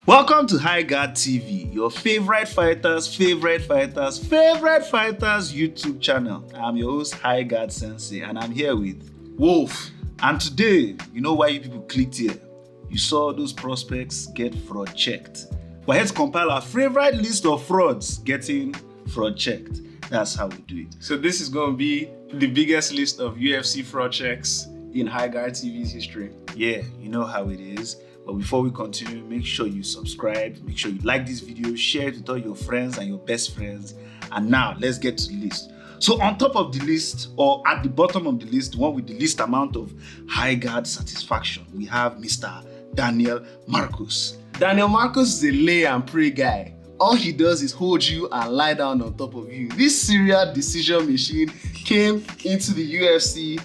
Welcome to High Guard TV, your favorite fighters YouTube channel. I'm your host, High Guard Sensei, and I'm here with Wolf. And today, you know why you people clicked here? You saw those prospects get fraud checked. We're here to compile our favorite list of frauds getting fraud checked. That's how we do it. So this is going to be the biggest list of UFC fraud checks in High Guard TV's history. Yeah, you know how it is. But before we continue, make sure you subscribe, make sure you like this video, share it with all your friends and your best friends. And now, let's get to the list. So on top of the list, or at the bottom of the list, the one with the least amount of High Guard satisfaction, we have Mr. Daniel Marcos. Daniel Marcos is a lay and pray guy. All he does is hold you and lie down on top of you. This serial decision machine came into the UFC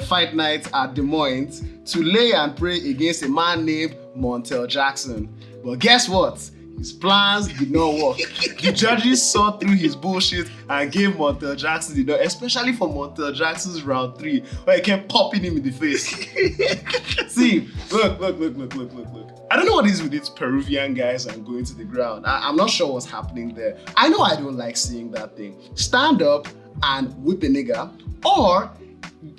fight night at Des Moines to lay and pray against a man named Montel Jackson. But guess what? His plans did not work. The judges saw through his bullshit and gave Montel Jackson the nod, especially for Montel Jackson's round 3, where he kept popping him in the face. See, look. I don't know what it is with these Peruvian guys and going to the ground. I'm not sure what's happening there. I know I don't like seeing that thing. Stand up and whip a nigga, or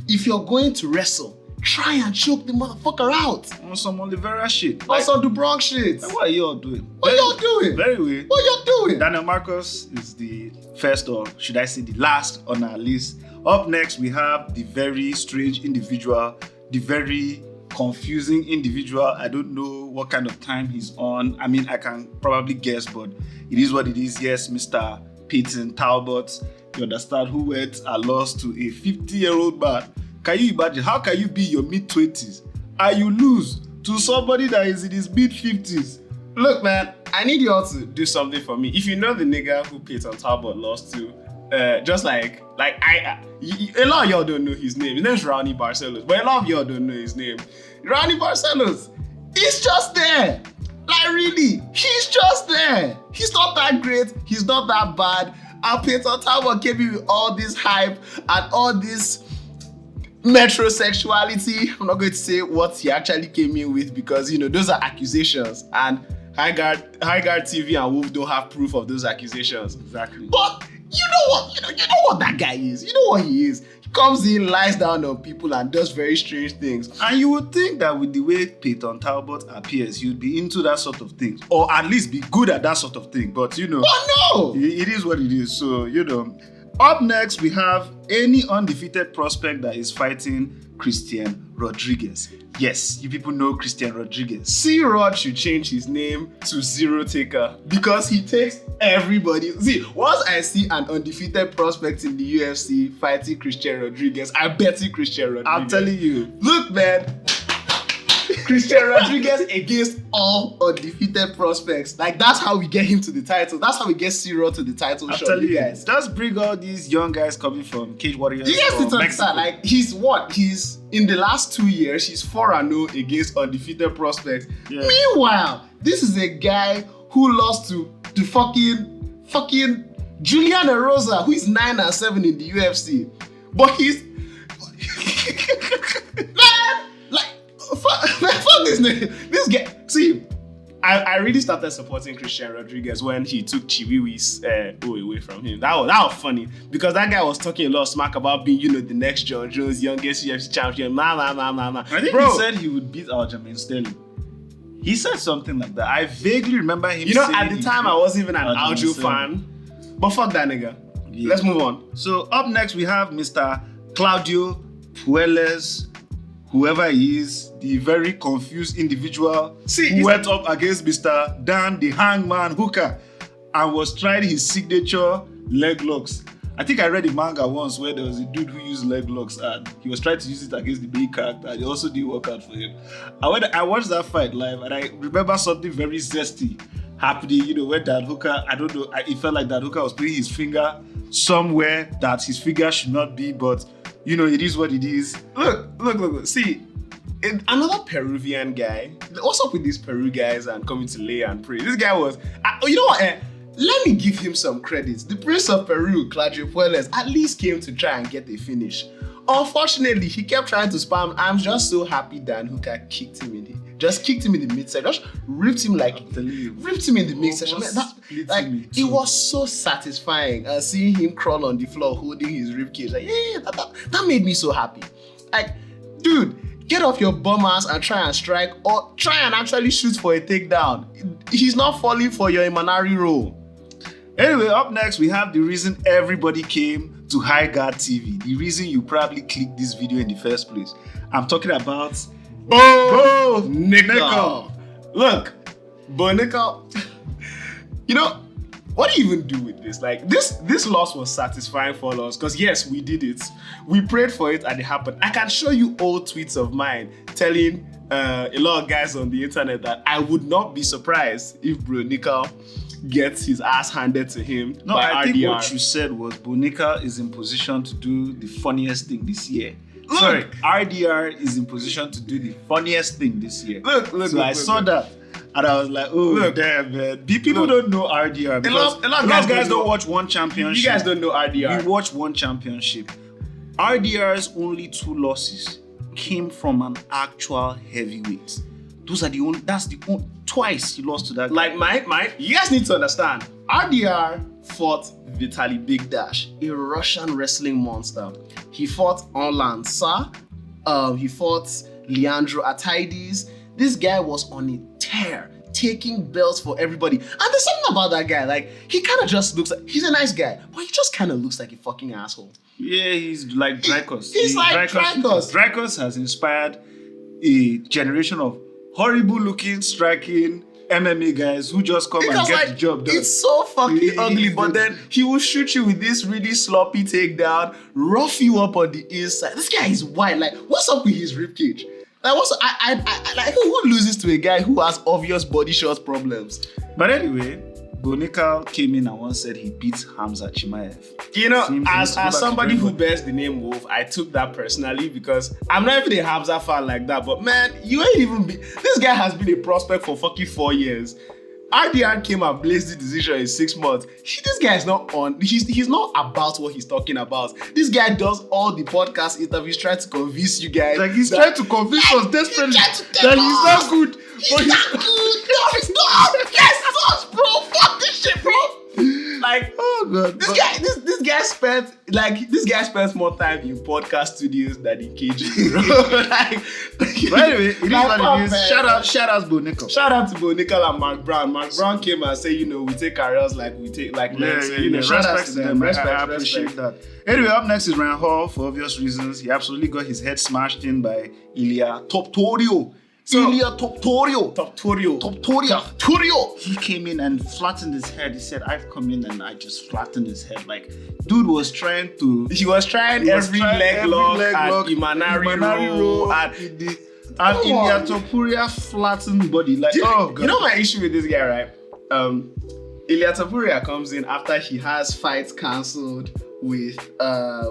if you're going to wrestle, try and choke the motherfucker out. On some Oliveira shit. On some the Bronx shit. What are y'all doing? What y'all doing? Very weird. What y'all doing? Daniel Marcos is the first, or should I say the last on our list. Up next, we have the very strange individual, the very confusing individual. I don't know what kind of time he's on. I mean, I can probably guess, but it is what it is. Yes, Mr. Peyton Talbot. You understand, who went and lost to a 50-year-old man. Can you imagine? How can you be in your mid-20s and you lose to somebody that is in his mid-50s? Look, man, I need you all to do something for me. If you know the nigga who Peyton Talbot lost to, just like a lot of y'all don't know his name. His name's Raoni Barcelos, but a lot of y'all don't know his name. Raoni Barcelos, he's just there. Like, really, he's just there. He's not that great. He's not that bad. And Peyton Talbot came in with all this hype and all this metrosexuality. I'm not going to say what he actually came in with because, you know, those are accusations. And High Guard TV and Wolf don't have proof of those accusations. Exactly. But you know what? You know what that guy is. You know what he is. He comes in, lies down on people, and does very strange things. And you would think that with the way Peyton Talbot appears, you'd be into that sort of thing, or at least be good at that sort of thing. But you know, no, it is what it is. So you know. Up next, we have any undefeated prospect that is fighting Christian Rodriguez. Yes, you people know Christian Rodriguez. C-Rod should change his name to Zero Taker because he takes everybody. See, once I see an undefeated prospect in the UFC fighting Christian Rodriguez, I bet you Christian Rodriguez. I'm telling you. Look, man. Christian Rodriguez against all undefeated prospects. Like, that's how we get him to the title. That's how we get C-Rod to the title. I'm telling you guys. Just bring all these young guys coming from Cage Warriors. You guys need to understand, like, he's in the last 2 years, he's 4-0 against undefeated prospects. Yeah. Meanwhile, this is a guy who lost to fucking Julian Erosa, who is 9-7 in the UFC. But he's fuck this name. This guy. See, I really started supporting Christian Rodriguez when he took Chiwiwi's away from him. That was funny because that guy was talking a lot of smack about being, you know, the next John Jones, youngest UFC champion. I think he said he would beat Aljamain Sterling. He said something like that. I vaguely remember him. You know, at the time I wasn't even an Aljo fan, but fuck that nigga. Yeah. Let's move on. So up next we have Mr. Claudio Puelles. Whoever he is, the very confused individual who went up against Mr. Dan the Hangman Hooker and was trying his signature leg locks. I think I read a manga once where there was a dude who used leg locks and he was trying to use it against the main character and it also didn't work out for him. And when I watched that fight live and I remember something very zesty happening, you know, when Dan Hooker, I don't know, it felt like Dan Hooker was putting his finger somewhere that his finger should not be, but you know, it is what it is. Look. See, another Peruvian guy. What's up with these Peru guys and coming to lay and pray? This guy was, you know what? Let me give him some credits. The Prince of Peru, Claudio Puelles, at least came to try and get a finish. Unfortunately, he kept trying to spam. I'm just so happy Dan Hooker kicked him in just kicked him in the midsection, just ripped him in the midsection. It was so satisfying seeing him crawl on the floor holding his ribcage. Like, that made me so happy. Like, dude, get off your bum ass and try and strike, or try and actually shoot for a takedown. He's not falling for your Imanari role. Anyway, up next, we have the reason everybody came to High Guard TV. The reason you probably clicked this video in the first place. I'm talking about Bo Nickal. Look, Bo Nickal, you know, what do you even do with this? Like, this loss was satisfying for us because, yes, we did it. We prayed for it and it happened. I can show you old tweets of mine telling a lot of guys on the internet that I would not be surprised if Bo Nickal gets his ass handed to him by RDR. I think what you said was Bo Nickal is in position to do the funniest thing this year. Look, sorry, RDR is in position to do the funniest thing this year. I saw that and I was like, damn, man. People don't know RDR because a lot of guys don't watch one championship. You guys don't know RDR. We watch one championship. RDR's only 2 losses came from an actual heavyweight. Twice he lost to that guy. Like, you guys need to understand, RDR fought Vitaly Bigdash, a Russian wrestling monster. He fought Orlan Sa, he fought Leandro Ataides. This guy was on a tear, taking belts for everybody. And there's something about that guy, like, he kind of just looks like, he's a nice guy, but he just kind of looks like a fucking asshole. Yeah, he's like Dracos. He's like Dracos. Dracos has inspired a generation of horrible looking, striking MMA guys who just come and get the job done. It's so fucking ugly, but then he will shoot you with this really sloppy takedown, rough you up on the inside. This guy is wild. Like, what's up with his ribcage? Like, like, who loses to a guy who has obvious body shot problems? But anyway, Bo Nickal came in and once said he beat Hamza Chimaev. You know, as somebody who bears the name Wolf, I took that personally because I'm not even a Hamza fan like that. But man, you ain't even this guy has been a prospect for fucking 4 years. RDR came and blazed the decision in 6 months. This guy is not on. He's not about what he's talking about. This guy does all the podcast interviews, trying to convince you guys. Like he's trying to convince us desperately that he's not good. He's not good. No, he's not. Yes, such, bro. Fuck this shit, bro. Like, oh god, this guy spends more time in podcast studios than in KG, bro. But anyway, it is what it is. Shout out Bo Nickal. Shout out to Bo Nickal and Mark Brown. Mark Brown came and said, we take careers like we take men. So, respect to them. I appreciate that. Anyway, up next is Ryan Hall for obvious reasons. He absolutely got his head smashed in by Ilia Topuria. He came in and flattened his head. He said, I've come in and I just flattened his head. Like, dude was trying every leg lock and Imanari roll and Ilia Topuria flattened body. Like, oh god. You know my issue with this guy, right? Ilia Topuria comes in after he has fights cancelled with I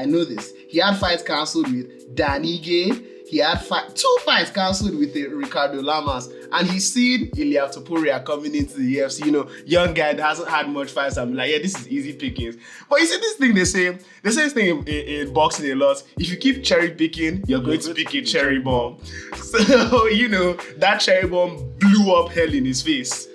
know this. He had fights cancelled with Danny Gay. He had 2 fights cancelled with Ricardo Lamas, and he's seen Ilia Topuria coming into the UFC, young guy that hasn't had much fights. I'm like, yeah, this is easy pickings. But you see this thing they say this thing in boxing a lot. If you keep cherry picking, you're going to pick a cherry bomb. So, that cherry bomb blew up hell in his face.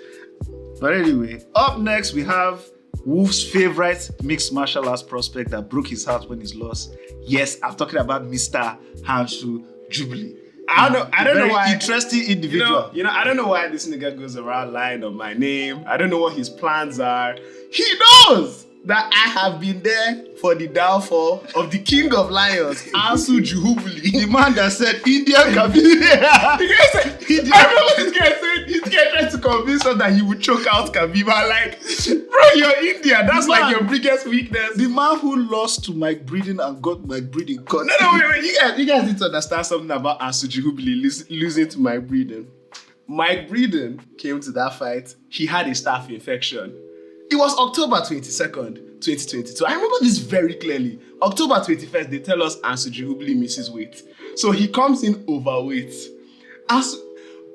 But anyway, up next we have Wolf's favorite mixed martial arts prospect that broke his heart when he's lost. Yes, I'm talking about Mr. Anshul Jubli. I don't know why. Interesting individual. I don't know why this nigga goes around lying on my name. I don't know what his plans are. He knows that I have been there for the downfall of the king of lions, Anshul Jubli. The man that said India can be I remember this guy said, this guy tried to convince us that he would choke out Khabib. Like, bro, you're Indian. That's like your biggest weakness. The man who lost to Mike Breeden and got Mike Breeden cut. No, wait. You guys need to understand something about Anshul Jubli losing to Mike Breeden. Mike Breeden came to that fight. He had a staph infection. It was October 22nd, 2022. I remember this very clearly. October 21st, they tell us Anshul Jubli misses weight. So he comes in overweight.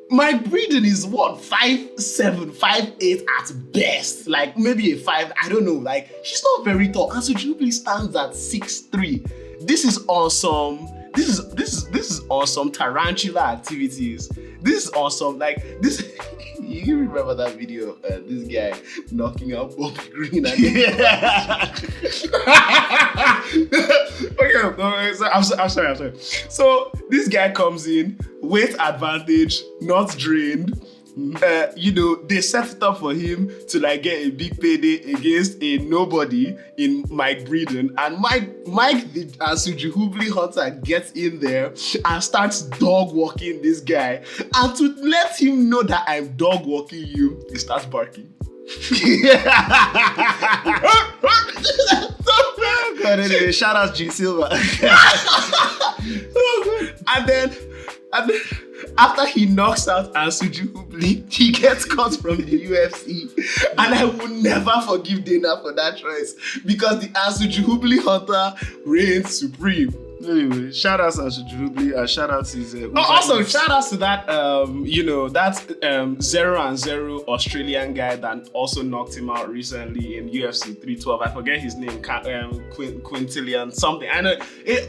Mike Breeden is what, 5'7", 5'8" at best. Like maybe a 5, I don't know. Like he's not very tall. Anshul Jubli stands at 6'3". This is on some this is awesome tarantula activities. This is awesome. Like this. You remember that video of this guy knocking out Bobby Green? Okay, I'm sorry. So this guy comes in, weight advantage, not drained. They set it up for him to like get a big payday against a nobody in Mike Breeden, and Mike the Anshul Jubli hunter gets in there and starts dog walking this guy, and to let him know that I'm dog walking you, he starts barking. God, anyway, shout out G Silva. and then after he knocks out Anshul Jubli, he gets cut from the UFC. And I will never forgive Dana for that choice, because the Anshul Jubli hunter reigns supreme. Anyway, shout out to Anshul Jubli and shout out to his. Also, shout out to that, that 0-0 Australian guy that also knocked him out recently in UFC 312. I forget his name, Quintillion something. I know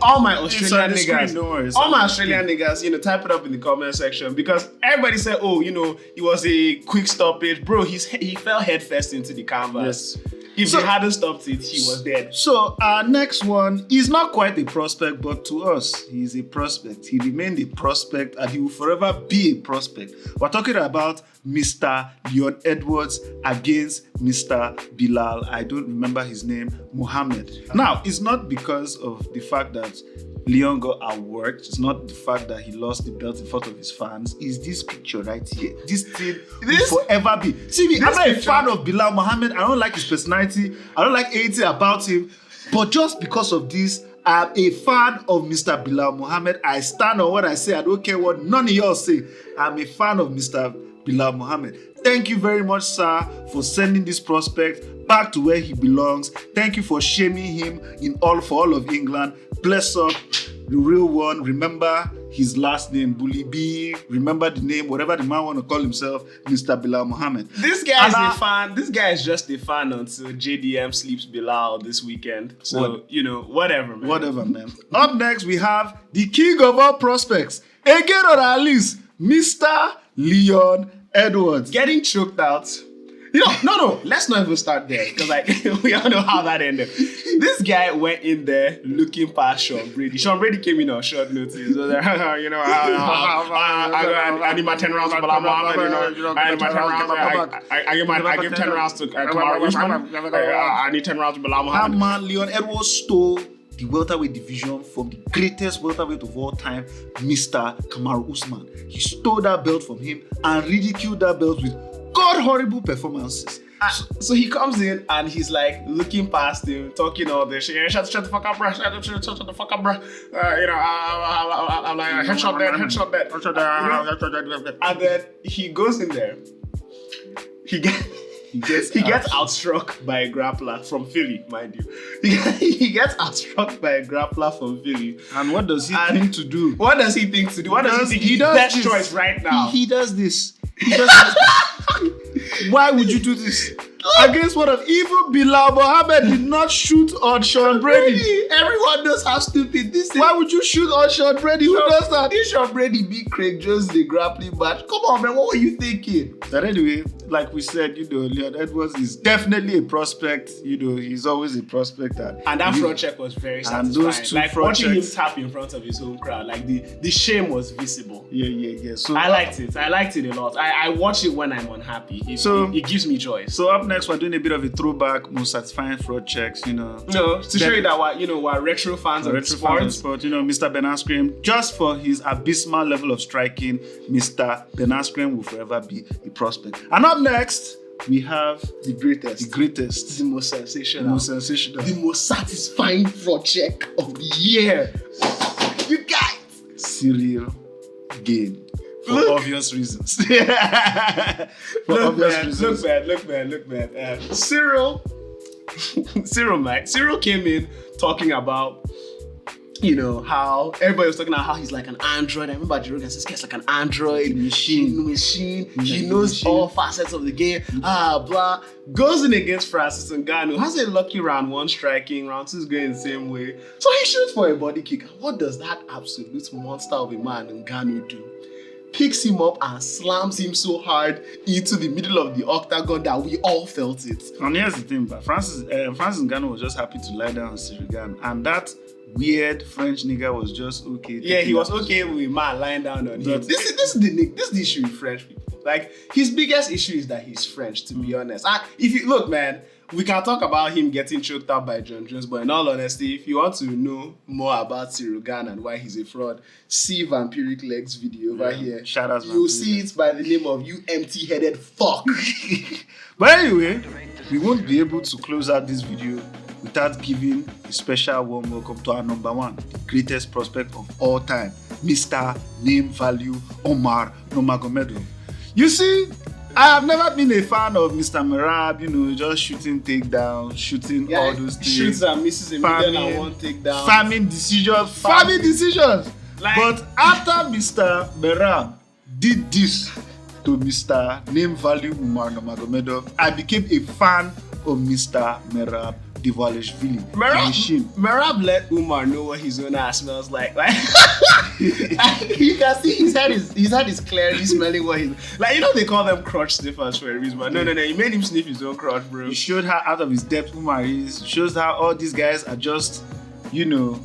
all my Australian niggas. All my Australian niggas, type it up in the comment section, because everybody said, it was a quick stoppage, bro. He fell headfirst into the canvas. Yes. If he hadn't stopped it, he was dead. So our next one is not quite a prospect, but to us, he's a prospect. He remained a prospect, and he will forever be a prospect. We're talking about Mr. Leon Edwards against Mr. Belal. I don't remember his name, Mohammed. Now, it's not because of the fact that Leon got outworked. It's not the fact that he lost the belt in front of his fans. It's this picture right here. This thing will forever be. See me, I'm not a fan of Belal Mohammed. I don't like his personality. I don't like anything about him. But just because of this, I'm a fan of Mr. Belal Mohammed. I stand on what I say. I don't care what none of y'all say. I'm a fan of Mr. Belal Mohammed. Thank you very much, sir, for sending this prospect back to where he belongs. Thank you for shaming him for all of England. Bless up, the real one. Remember his last name, Bully B. Remember the name, whatever the man want to call himself, Mr. Belal Mohammed. This guy is a fan. This guy is just a fan until JDM sleeps Belal this weekend. So, whatever, man. Whatever, man. Up next, we have the king of all prospects. Again on our list, Mr. Leon Edwards. Getting choked out. No, let's not even start there, because we all know how that ended. This guy went in there looking past Sean Brady. Sean Brady came in on short notice. I need my 10 rounds to Belal Mohammed. I need my 10 rounds. I give 10 rounds to Kamara Usman. I need 10 rounds to Belal Mohammed. That man, Leon Edwards, stole the welterweight division from the greatest welterweight of all time, Mr. Kamaru Usman. He stole that belt from him and ridiculed that belt with horrible performances. So he comes in and he's like looking past him, talking all this shit. Shut the fuck up, bro. Shut the fuck up, bro. I'm like, headshot that. And then he goes in there. He gets outstruck by a grappler from Philly, mind you. He gets outstruck by a grappler from Philly. And what does he think to do? What does he think to do? What does he think is the best choice right now? He does this. Why would you do this? Against what of even Belal Mohammed did not shoot on Sean Brady. Everyone knows how stupid this is. Why would you shoot on Sean Brady? Who does that? If Sean Brady beat Craig Jones the grappling match, come on, man, what were you thinking? But anyway, like we said, Leon Edwards is definitely a prospect. He's always a prospect. And that front check was very satisfying. And those two watching him tap in front of his home crowd, the shame was visible. Yeah. So I liked it. I liked it a lot. I watch it when I'm unhappy. It gives me joy. So up next, we're doing a bit of a throwback, most satisfying fraud checks, to show you that we're retro fans of sport. Mr. Ben Askren, just for his abysmal level of striking, Mr. Ben Askren will forever be a prospect. And up next, we have the greatest, the most sensational, the most satisfying fraud check of the year. You guys, Ciryl Gane. For obvious reasons. Look, man. Ciryl came in talking about you know, how everybody was talking about how he's like an android. I remember Ciryl Gane says, this guy's like an android machine. He knows all facets of the game. Blah. Goes in against Francis Ngannou, has a lucky round 1 striking, round 2 is going the same way. So he shoots for a body kick. What does that absolute monster of a man Ngannou do? Picks him up and slams him so hard into the middle of the octagon that we all felt it. And here's the thing, but Francis Ngannou was just happy to lie down on Ciryl Gane, and that weird French nigga was just okay. Yeah, he was okay with man lying down on him. This is the issue with French people. Like, his biggest issue is that he's French, to be honest. And if you look, man, we can talk about him getting choked out by John Jones, but in all honesty, if you want to know more about Ciryl Gane and why he's a fraud, see Vampiric Legs video over here. Shout out, you'll see it by the name of You Empty-Headed Fuck. But anyway, we won't be able to close out this video without giving a special warm welcome to our number 1, the greatest prospect of all time, Mr. Name Value Umar Nurmagomedov. You see, I have never been a fan of Mr. Merab, you know, just shooting takedowns, shooting all those things. Shoots and misses a million and 1 takedown. Farming decisions. Like, but after Mr. Merab did this to Mr. Name Value Umar Nurmagomedov, I became a fan of Mr. Merab Dvalishvili. Merab let Umar know what his own ass smells like. You can see his head is clearly smelling what he's like. You know they call them crotch sniffers for a reason, but no, he made him sniff his own crotch, bro. He showed how out of his depth Umar is. Shows how all these guys are just, you know,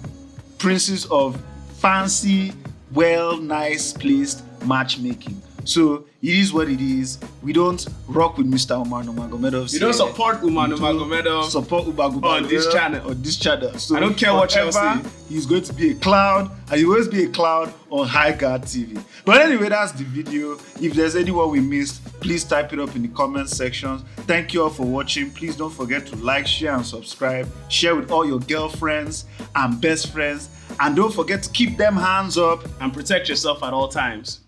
princes of fancy, nice placed matchmaking. So it is what it is. We don't rock with Mr. Umar Nurmagomedov. We don't support Umar Nurmagomedov. Support Umar on this channel. So I don't care what you say. He's going to be a cloud, and he will always be a cloud on High Guard TV. But anyway, that's the video. If there's anyone we missed, please type it up in the comment section. Thank you all for watching. Please don't forget to like, share, and subscribe. Share with all your girlfriends and best friends. And don't forget to keep them hands up and protect yourself at all times.